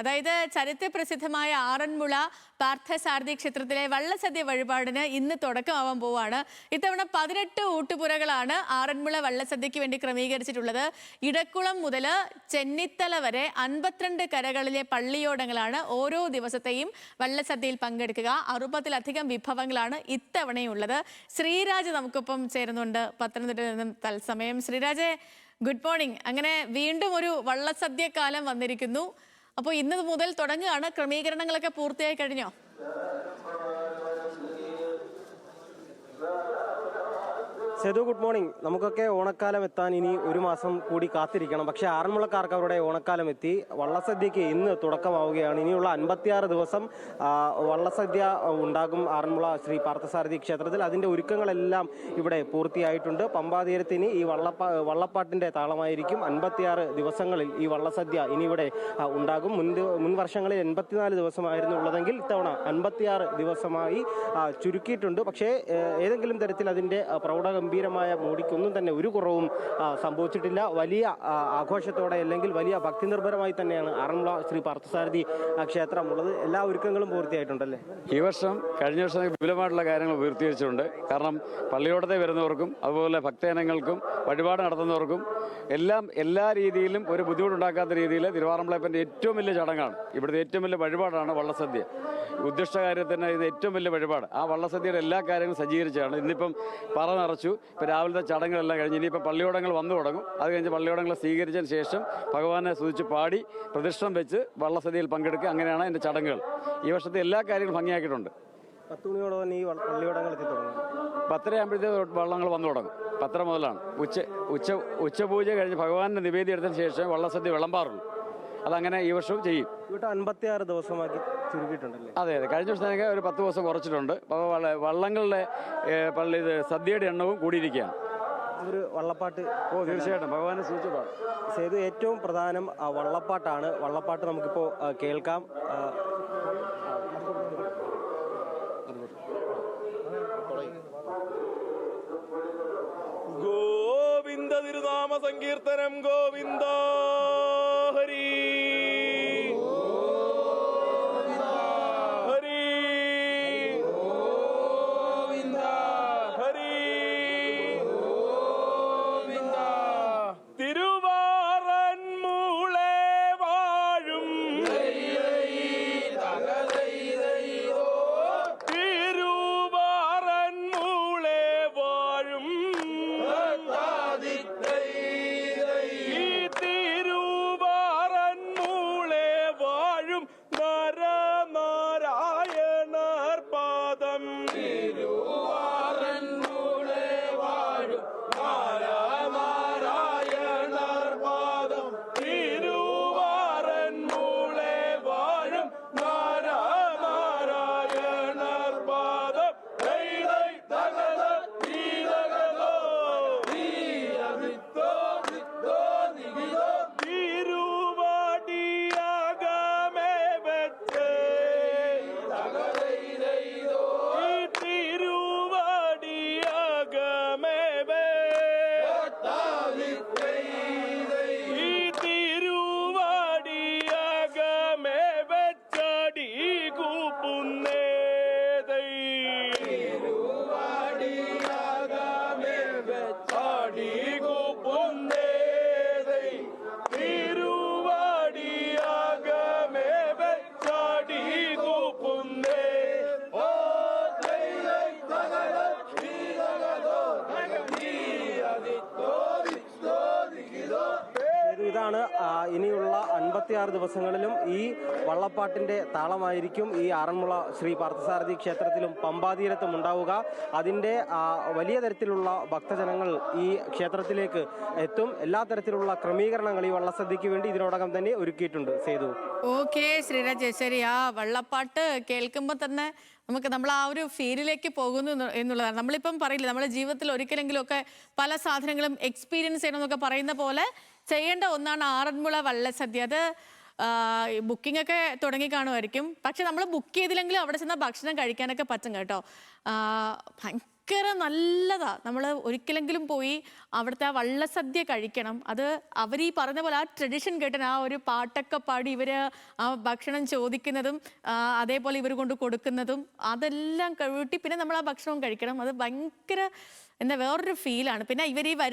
അതായത് ചരിത്ര പ്രസിദ്ധമായ ആറന്മുള പാർത്ഥസാരഥി ക്ഷേത്രത്തിലെ വള്ളസദ്യ വഴിപാടിന് ഇന്ന് തുടക്കമാവാൻ പോവാണ്. ഇത്തവണ 18 ഊട്ടുപുരകളാണ് ആറന്മുള വള്ളസദ്യയ്ക്ക് വേണ്ടി ക്രമീകരിച്ചിട്ടുള്ളത്. ഇടക്കുളം മുതൽ ചെന്നിത്തല വരെ 52 കരകളിലെ പള്ളിയോടങ്ങളാണ് ഓരോ ദിവസത്തെയും വള്ളസദ്യയിൽ പങ്കെടുക്കുക. 60-ലധികം വിഭവങ്ങളാണ് ഇത്തവണയുള്ളത്. ശ്രീരാജ് നമുക്കൊപ്പം ചേരുന്നുണ്ട് പത്തനംതിട്ടയിൽ നിന്നും തത്സമയം. ശ്രീരാജെ, ഗുഡ് മോർണിംഗ്. അങ്ങനെ വീണ്ടും ഒരു വള്ളസദ്യ കാലം വന്നിരിക്കുന്നു. അപ്പോൾ ഇന്ന് മുതൽ തുടങ്ങുകയാണ്. ക്രമീകരണങ്ങളൊക്കെ പൂർത്തിയായി കഴിഞ്ഞോ? Sethu, good morning. നമുക്കൊക്കെ ഓണക്കാലം എത്താൻ ഇനി ഒരു മാസം കൂടി കാത്തിരിക്കണം. പക്ഷേ ആറന്മുളക്കാർക്ക് അവരുടെ ഓണക്കാലം എത്തി. വള്ളസദ്യക്ക് ഇന്ന് തുടക്കമാവുകയാണ്. ഇനിയുള്ള 56 ദിവസം വള്ളസദ്യ ഉണ്ടാകും ആറന്മുള ശ്രീ പാർത്ഥസാരഥി ക്ഷേത്രത്തിൽ. അതിൻ്റെ ഒരുക്കങ്ങളെല്ലാം ഇവിടെ പൂർത്തിയായിട്ടുണ്ട്. പമ്പാതീരത്തിന് ഈ വള്ളപ്പാട്ടിൻ്റെ താളമായിരിക്കും. 56 ദിവസങ്ങളിൽ ഈ വള്ളസദ്യ ഇനി ഇവിടെ ഉണ്ടാകും. മുൻ വർഷങ്ങളിൽ 84 ദിവസമായിരുന്നു ഉള്ളതെങ്കിൽ ഇത്തവണ 56 ദിവസമായി ചുരുക്കിയിട്ടുണ്ട്. പക്ഷേ ഏതെങ്കിലും തരത്തിൽ അതിൻ്റെ പ്രൗഢഗംഭീരമായ മോടിക്കൊന്നും തന്നെ ഒരു കുറവും സംഭവിച്ചിട്ടില്ല. വലിയ ആഘോഷത്തോടെ അല്ലെങ്കിൽ വലിയ ഭക്തി നിർഭരമായി തന്നെയാണ് ആറന്മുള ശ്രീ പാർത്ഥസാരഥി ക്ഷേത്രം ഉള്ളത്. എല്ലാ ഒരുക്കങ്ങളും പൂർത്തിയായിട്ടുണ്ടല്ലേ? ഈ വർഷം കഴിഞ്ഞ വർഷം വിപുലമായിട്ടുള്ള കാര്യങ്ങൾ പൂർത്തീകരിച്ചിട്ടുണ്ട്. കാരണം പള്ളിയോടത്തെ വരുന്നവർക്കും അതുപോലെ ഭക്തജനങ്ങൾക്കും വഴിപാട് നടത്തുന്നവർക്കും എല്ലാ രീതിയിലും ഒരു ബുദ്ധിമുട്ടുണ്ടാക്കാത്ത രീതിയിൽ തിരുവാറന്മുളയപ്പൻ്റെ ഏറ്റവും വലിയ ചടങ്ങാണ്, ഇവിടുത്തെ ഏറ്റവും വലിയ വഴിപാടാണ് വള്ളസദ്യ. ഉദ്ദിഷ്ട കാര്യത്തിന് ഇത് ഏറ്റവും വലിയ വഴിപാട്. ആ വള്ളസദ്യയുടെ എല്ലാ കാര്യങ്ങളും സജ്ജീകരിച്ചാണ്. ഇന്നിപ്പം പറ നിറച്ചു. ഇപ്പം രാവിലത്തെ ചടങ്ങുകളെല്ലാം കഴിഞ്ഞ് ഇനിയിപ്പം പള്ളിയോടങ്ങൾ വന്നു തുടങ്ങും. അത് കഴിഞ്ഞ് പള്ളിയോടങ്ങളെ സ്വീകരിച്ചതിന് ശേഷം ഭഗവാനെ സ്തുതിച്ച് പാടി പ്രതിഷ്ഠം വെച്ച് വള്ളസദ്യയിൽ പങ്കെടുക്കുക. അങ്ങനെയാണ് എൻ്റെ ചടങ്ങുകൾ. ഈ വർഷത്തെ എല്ലാ കാര്യങ്ങളും ഭംഗിയാക്കിയിട്ടുണ്ട്. 10 മണിയോടെ തന്നെ ഈ പള്ളിയോടങ്ങൾ എത്തി തുടങ്ങും. 10:30 ആകുമ്പോഴത്തേക്ക് വള്ളങ്ങൾ വന്നു തുടങ്ങും. 10:30 മുതലാണ്. ഉച്ചപൂജ കഴിഞ്ഞ് ഭഗവാന്റെ നിവേദ്യം എടുത്തതിന് ശേഷം വള്ളസദ്യ വിളമ്പാറുള്ളൂ. അതങ്ങനെ ഈ വർഷവും ചെയ്യും. ഇവിടെ 56 ദിവസമാക്കി ചുരുക്കിയിട്ടുണ്ടല്ലേ? അതെ. കഴിഞ്ഞ വർഷത്തേക്ക് ഒരു 10 ദിവസം കുറച്ചിട്ടുണ്ട്. അപ്പോൾ വള്ളങ്ങളുടെ സദ്യയുടെ എണ്ണവും കൂടിയിരിക്കുകയാണ്. ഒരു വള്ളപ്പാട്ട് തീർച്ചയായിട്ടും ഭഗവാനെ സൂചിച്ച് പാടും. സേതു, ഏറ്റവും പ്രധാനം വള്ളപ്പാട്ടാണ്. വള്ളപ്പാട്ട് നമുക്കിപ്പോൾ കേൾക്കാം. ഗോവിന്ദ തിരുനാമ സങ്കീർത്തനം. ഗോവിന്ദ ഹരി ഹരി ഹരി തിരുവാറന്മുളെ വാഴും തിരുവാറന്മുളെ വാഴും തിരുവാറന്മുളെ വാഴും നരനാരായണർ പാദം. തിരുവാറന്മുളെ വാഴും നരനാരായണർ പാദം. തിരുവാറന്മുളെ വാഴും നരനാരായണർ പാദം. തിരുവാടിയാകമേ വെച്ച് തിരുവാടിയാകമേ തിരുവാടിയാകമേ വെച്ചടി കൂപ്പുന്നേ തിരുവാടിയാകമേ വെച്ചടി കൂപ്പുന്നേ തിരുവാടിയാകമേ വെച്ചടി കൂപ്പുന്നേ. ഇതാണ് ഇനിയുള്ള 56 ദിവസങ്ങളിലും ഈ വള്ളപ്പാട്ടിൻ്റെ താളമായിരിക്കും ഈ ആറന്മുള ശ്രീ പാർത്ഥസാരഥി ക്ഷേത്രത്തിലും പമ്പാതീരത്തും ഉണ്ടാവുക. അതിൻ്റെ വലിയ തരത്തിലുള്ള ഭക്തജനങ്ങൾ ഈ ക്ഷേത്രത്തിലേക്ക് എത്തും. എല്ലാ തരത്തിലുള്ള ക്രമീകരണങ്ങൾ ഈ വള്ളസദ്യക്ക് വേണ്ടി ഇതിനോടകം തന്നെ ഒരുക്കിയിട്ടുണ്ട്. സേതു. ഓക്കെ ശ്രീരാജ്, ശരി. ആ വള്ളപ്പാട്ട് കേൾക്കുമ്പോൾ തന്നെ നമ്മൾ ആ ഒരു ഫീലിലേക്ക് പോകുന്നു എന്നുള്ളതാണ്. നമ്മളിപ്പം പറയില്ല, നമ്മുടെ ജീവിതത്തിൽ ഒരിക്കലെങ്കിലും ഒക്കെ പല സാധനങ്ങളും എക്സ്പീരിയൻസ് ചെയ്യണമെന്നൊക്കെ പറയുന്ന പോലെ ചെയ്യേണ്ട ഒന്നാണ് ആറന്മുള വള്ളസദ്യ. അത് ബുക്കിംഗ് ഒക്കെ തുടങ്ങി കാണുമായിരിക്കും. പക്ഷെ നമ്മൾ ബുക്ക് ചെയ്തില്ലെങ്കിലും അവിടെ ചെന്നാൽ ഭക്ഷണം കഴിക്കാനൊക്കെ പറ്റും കേട്ടോ. ഭയങ്കര നല്ലതാ. നമ്മൾ ഒരിക്കലെങ്കിലും പോയി അവിടുത്തെ ആ വള്ളസദ്യ കഴിക്കണം. അത് അവർ ഈ പറഞ്ഞ പോലെ ആ ട്രഡീഷൻ കേട്ടൻ, ആ ഒരു പാട്ടൊക്കെ പാടി ഇവർ ആ ഭക്ഷണം ചോദിക്കുന്നതും അതേപോലെ ഇവർ കൊണ്ട് കൊടുക്കുന്നതും അതെല്ലാം കൂട്ടി പിന്നെ നമ്മൾ ആ ഭക്ഷണവും കഴിക്കണം. അത് ഭയങ്കര എന്താ വേറൊരു ഫീലാണ്. പിന്നെ ഇവർ ഈ വരുന്ന